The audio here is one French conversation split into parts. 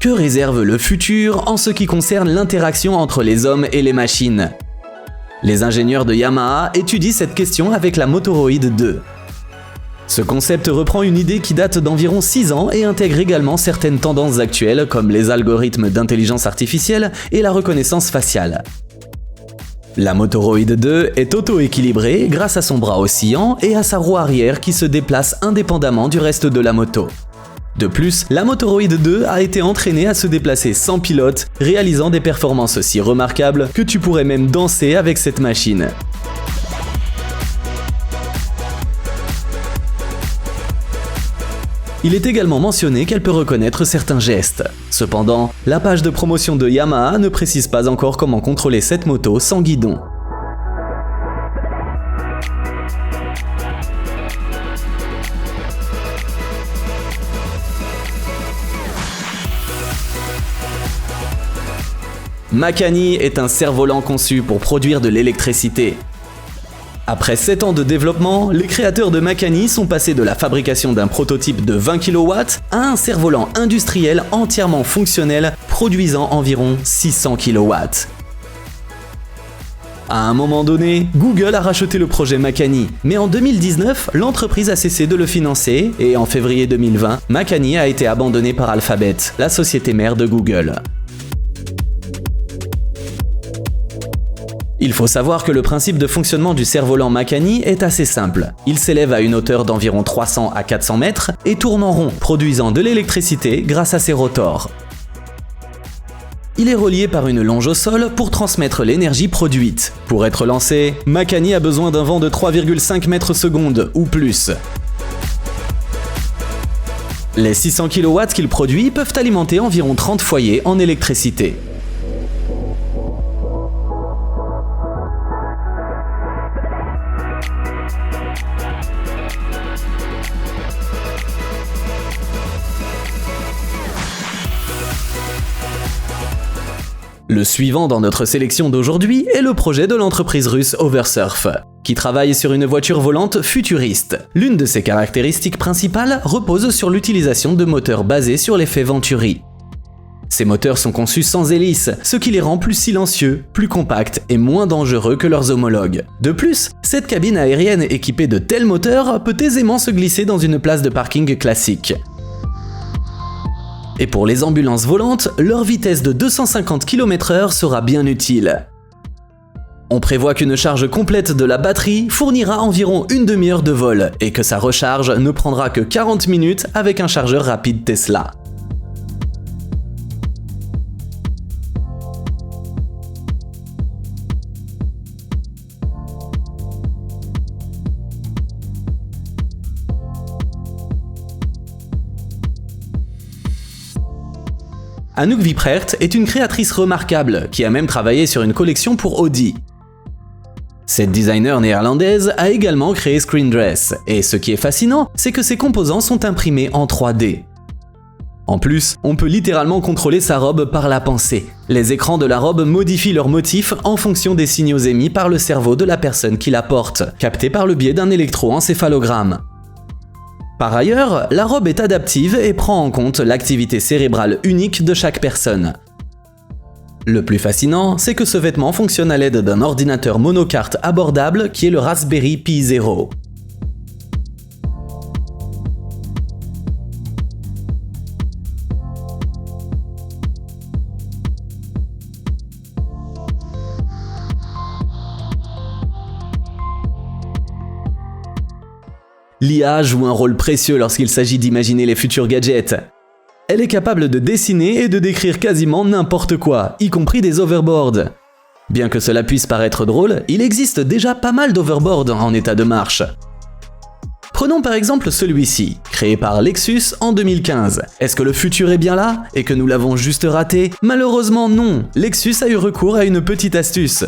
Que réserve le futur en ce qui concerne l'interaction entre les hommes et les machines? Les ingénieurs de Yamaha étudient cette question avec la Motoroid 2. Ce concept reprend une idée qui date d'environ 6 ans et intègre également certaines tendances actuelles comme les algorithmes d'intelligence artificielle et la reconnaissance faciale. La Motoroid 2 est auto-équilibrée grâce à son bras oscillant et à sa roue arrière qui se déplace indépendamment du reste de la moto. De plus, la Motoroid 2 a été entraînée à se déplacer sans pilote, réalisant des performances si remarquables que tu pourrais même danser avec cette machine. Il est également mentionné qu'elle peut reconnaître certains gestes. Cependant, la page de promotion de Yamaha ne précise pas encore comment contrôler cette moto sans guidon. Makani est un cerf-volant conçu pour produire de l'électricité. Après 7 ans de développement, les créateurs de Makani sont passés de la fabrication d'un prototype de 20 kW à un cerf-volant industriel entièrement fonctionnel produisant environ 600 kW. À un moment donné, Google a racheté le projet Makani, mais en 2019, l'entreprise a cessé de le financer et en février 2020, Makani a été abandonné par Alphabet, la société mère de Google. Il faut savoir que le principe de fonctionnement du cerf-volant Makani est assez simple. Il s'élève à une hauteur d'environ 300 à 400 mètres et tourne en rond, produisant de l'électricité grâce à ses rotors. Il est relié par une longe au sol pour transmettre l'énergie produite. Pour être lancé, Makani a besoin d'un vent de 3,5 mètres secondes ou plus. Les 600 kW qu'il produit peuvent alimenter environ 30 foyers en électricité. Le suivant dans notre sélection d'aujourd'hui est le projet de l'entreprise russe Oversurf, qui travaille sur une voiture volante futuriste. L'une de ses caractéristiques principales repose sur l'utilisation de moteurs basés sur l'effet Venturi. Ces moteurs sont conçus sans hélice, ce qui les rend plus silencieux, plus compacts et moins dangereux que leurs homologues. De plus, cette cabine aérienne équipée de tels moteurs peut aisément se glisser dans une place de parking classique. Et pour les ambulances volantes, leur vitesse de 250 km/h sera bien utile. On prévoit qu'une charge complète de la batterie fournira environ une demi-heure de vol et que sa recharge ne prendra que 40 minutes avec un chargeur rapide Tesla. Anouk Wieprert est une créatrice remarquable qui a même travaillé sur une collection pour Audi. Cette designer néerlandaise a également créé Screendress, et ce qui est fascinant, c'est que ses composants sont imprimés en 3D. En plus, on peut littéralement contrôler sa robe par la pensée. Les écrans de la robe modifient leurs motifs en fonction des signaux émis par le cerveau de la personne qui la porte, captés par le biais d'un électroencéphalogramme. Par ailleurs, la robe est adaptive et prend en compte l'activité cérébrale unique de chaque personne. Le plus fascinant, c'est que ce vêtement fonctionne à l'aide d'un ordinateur monocarte abordable qui est le Raspberry Pi Zero. L'IA joue un rôle précieux lorsqu'il s'agit d'imaginer les futurs gadgets. Elle est capable de dessiner et de décrire quasiment n'importe quoi, y compris des overboards. Bien que cela puisse paraître drôle, il existe déjà pas mal d'overboards en état de marche. Prenons par exemple celui-ci, créé par Lexus en 2015. Est-ce que le futur est bien là et que nous l'avons juste raté? Malheureusement non, Lexus a eu recours à une petite astuce.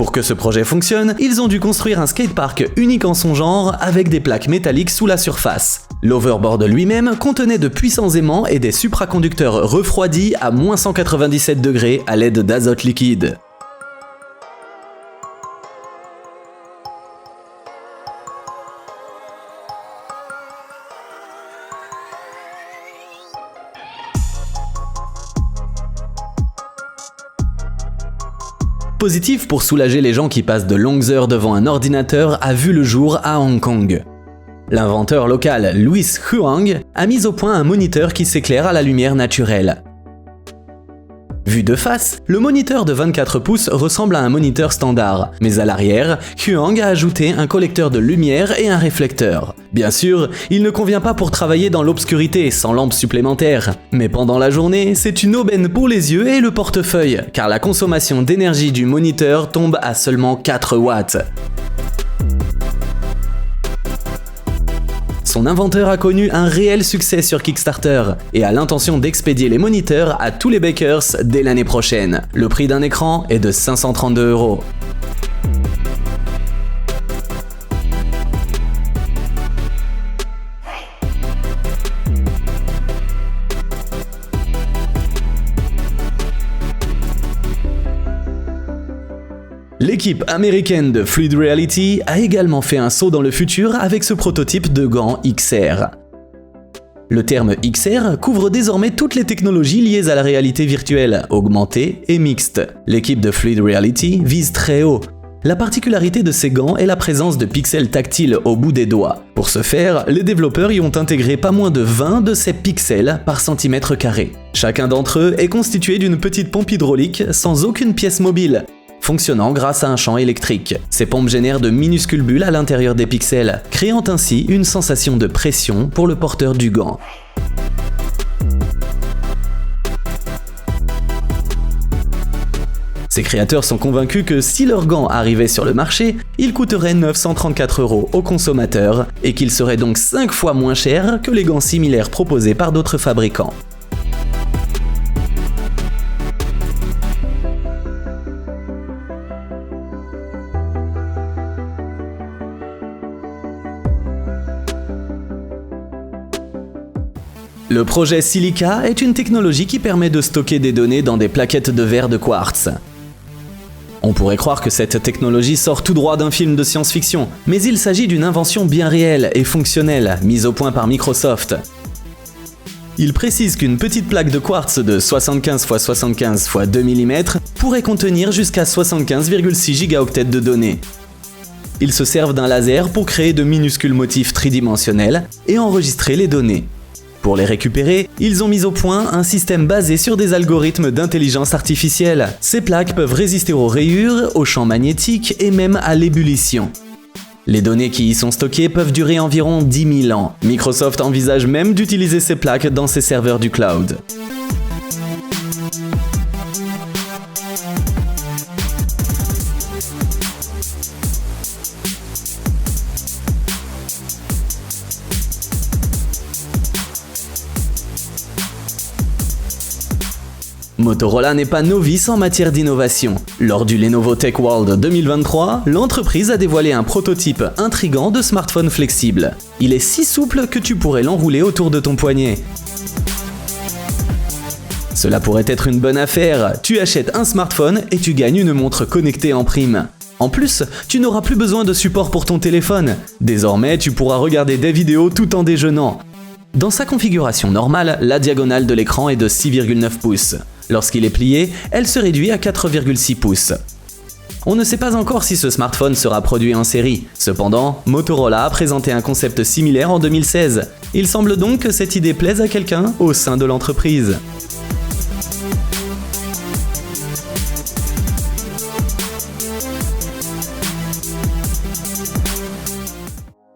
Pour que ce projet fonctionne, ils ont dû construire un skatepark unique en son genre avec des plaques métalliques sous la surface. L'overboard lui-même contenait de puissants aimants et des supraconducteurs refroidis à moins 197 degrés à l'aide d'azote liquide. positif pour soulager les gens qui passent de longues heures devant un ordinateur a vu le jour à Hong Kong. L'inventeur local Louis Huang a mis au point un moniteur qui s'éclaire à la lumière naturelle. Vu de face, le moniteur de 24 pouces ressemble à un moniteur standard, mais à l'arrière, Huang a ajouté un collecteur de lumière et un réflecteur. Bien sûr, il ne convient pas pour travailler dans l'obscurité sans lampe supplémentaire, mais pendant la journée, c'est une aubaine pour les yeux et le portefeuille, car la consommation d'énergie du moniteur tombe à seulement 4 watts. Son inventeur a connu un réel succès sur Kickstarter et a l'intention d'expédier les moniteurs à tous les bakers dès l'année prochaine. Le prix d'un écran est de 532 €. L'équipe américaine de Fluid Reality a également fait un saut dans le futur avec ce prototype de gants XR. Le terme XR couvre désormais toutes les technologies liées à la réalité virtuelle, augmentée et mixte. L'équipe de Fluid Reality vise très haut. La particularité de ces gants est la présence de pixels tactiles au bout des doigts. Pour ce faire, les développeurs y ont intégré pas moins de 20 de ces pixels par centimètre carré. Chacun d'entre eux est constitué d'une petite pompe hydraulique sans aucune pièce mobile, fonctionnant grâce à un champ électrique. Ces pompes génèrent de minuscules bulles à l'intérieur des pixels, créant ainsi une sensation de pression pour le porteur du gant. Ces créateurs sont convaincus que si leur gant arrivait sur le marché, il coûterait 934 € aux consommateurs et qu'il serait donc 5 fois moins cher que les gants similaires proposés par d'autres fabricants. Le projet Silica est une technologie qui permet de stocker des données dans des plaquettes de verre de quartz. On pourrait croire que cette technologie sort tout droit d'un film de science-fiction, mais il s'agit d'une invention bien réelle et fonctionnelle, mise au point par Microsoft. Il précise qu'une petite plaque de quartz de 75 x 75 x 2 mm pourrait contenir jusqu'à 75,6 gigaoctets de données. Ils se servent d'un laser pour créer de minuscules motifs tridimensionnels et enregistrer les données. Pour les récupérer, ils ont mis au point un système basé sur des algorithmes d'intelligence artificielle. Ces plaques peuvent résister aux rayures, aux champs magnétiques et même à l'ébullition. Les données qui y sont stockées peuvent durer environ 10 000 ans. Microsoft envisage même d'utiliser ces plaques dans ses serveurs du cloud. Motorola n'est pas novice en matière d'innovation. Lors du Lenovo Tech World 2023, l'entreprise a dévoilé un prototype intrigant de smartphone flexible. Il est si souple que tu pourrais l'enrouler autour de ton poignet. Cela pourrait être une bonne affaire. Tu achètes un smartphone et tu gagnes une montre connectée en prime. En plus, tu n'auras plus besoin de support pour ton téléphone. Désormais, tu pourras regarder des vidéos tout en déjeunant. Dans sa configuration normale, la diagonale de l'écran est de 6,9 pouces. Lorsqu'il est plié, elle se réduit à 4,6 pouces. On ne sait pas encore si ce smartphone sera produit en série. Cependant, Motorola a présenté un concept similaire en 2016. Il semble donc que cette idée plaise à quelqu'un au sein de l'entreprise.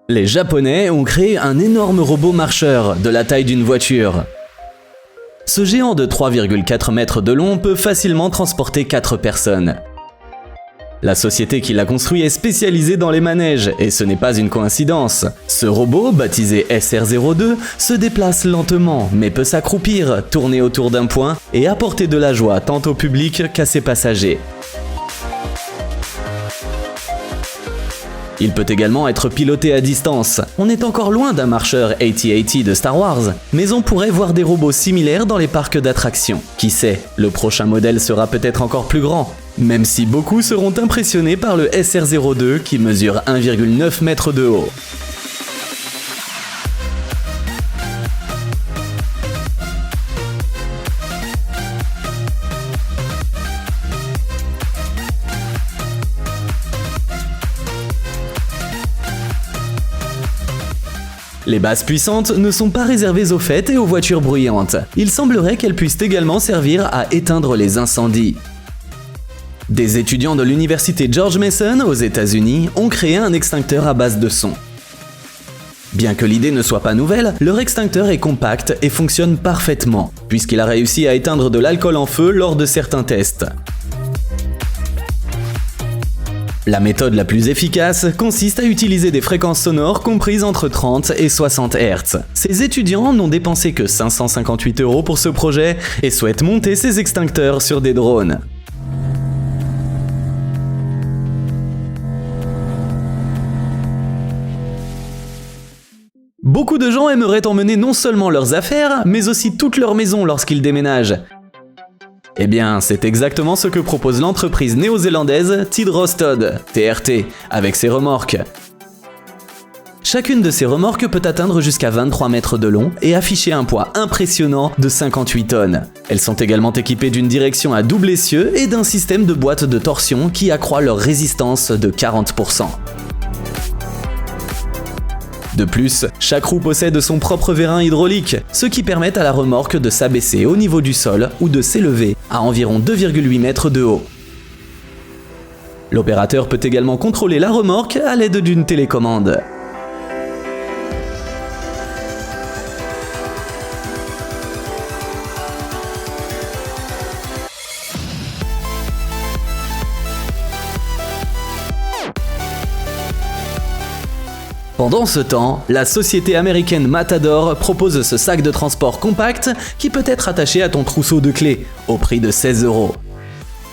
Les Japonais ont créé un énorme robot marcheur de la taille d'une voiture. Ce géant de 3,4 mètres de long peut facilement transporter 4 personnes. La société qui l'a construit est spécialisée dans les manèges, et ce n'est pas une coïncidence. Ce robot, baptisé SR02, se déplace lentement, mais peut s'accroupir, tourner autour d'un point, et apporter de la joie tant au public qu'à ses passagers. Il peut également être piloté à distance. On est encore loin d'un marcheur AT-AT de Star Wars, mais on pourrait voir des robots similaires dans les parcs d'attractions. Qui sait, le prochain modèle sera peut-être encore plus grand, même si beaucoup seront impressionnés par le SR02 qui mesure 1,9 m de haut. Les basses puissantes ne sont pas réservées aux fêtes et aux voitures bruyantes. Il semblerait qu'elles puissent également servir à éteindre les incendies. Des étudiants de l'université George Mason aux États-Unis ont créé un extincteur à base de son. Bien que l'idée ne soit pas nouvelle, leur extincteur est compact et fonctionne parfaitement, puisqu'il a réussi à éteindre de l'alcool en feu lors de certains tests. La méthode la plus efficace consiste à utiliser des fréquences sonores comprises entre 30 et 60 Hz. Ces étudiants n'ont dépensé que 558 € pour ce projet et souhaitent monter ces extincteurs sur des drones. Beaucoup de gens aimeraient emmener non seulement leurs affaires, mais aussi toute leur maison lorsqu'ils déménagent. Eh bien, c'est exactement ce que propose l'entreprise néo-zélandaise Tidros Todd, TRT, avec ses remorques. Chacune de ces remorques peut atteindre jusqu'à 23 mètres de long et afficher un poids impressionnant de 58 tonnes. Elles sont également équipées d'une direction à double essieu et d'un système de boîte de torsion qui accroît leur résistance de 40%. De plus, chaque roue possède son propre vérin hydraulique, ce qui permet à la remorque de s'abaisser au niveau du sol ou de s'élever à environ 2,8 mètres de haut. L'opérateur peut également contrôler la remorque à l'aide d'une télécommande. Pendant ce temps, la société américaine Matador propose ce sac de transport compact qui peut être attaché à ton trousseau de clés, au prix de 16 €.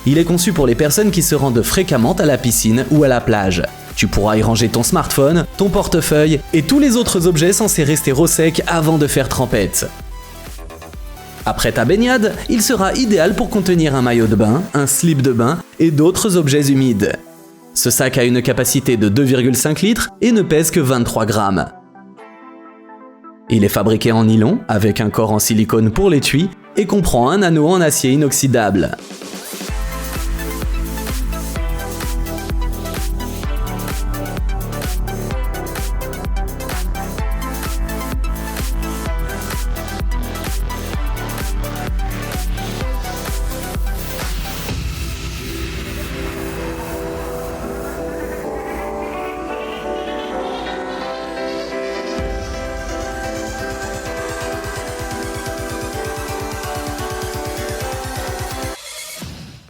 Il est conçu pour les personnes qui se rendent fréquemment à la piscine ou à la plage. Tu pourras y ranger ton smartphone, ton portefeuille et tous les autres objets censés rester au sec avant de faire trempette. Après ta baignade, il sera idéal pour contenir un maillot de bain, un slip de bain et d'autres objets humides. Ce sac a une capacité de 2,5 litres et ne pèse que 23 grammes. Il est fabriqué en nylon avec un corps en silicone pour l'étui et comprend un anneau en acier inoxydable.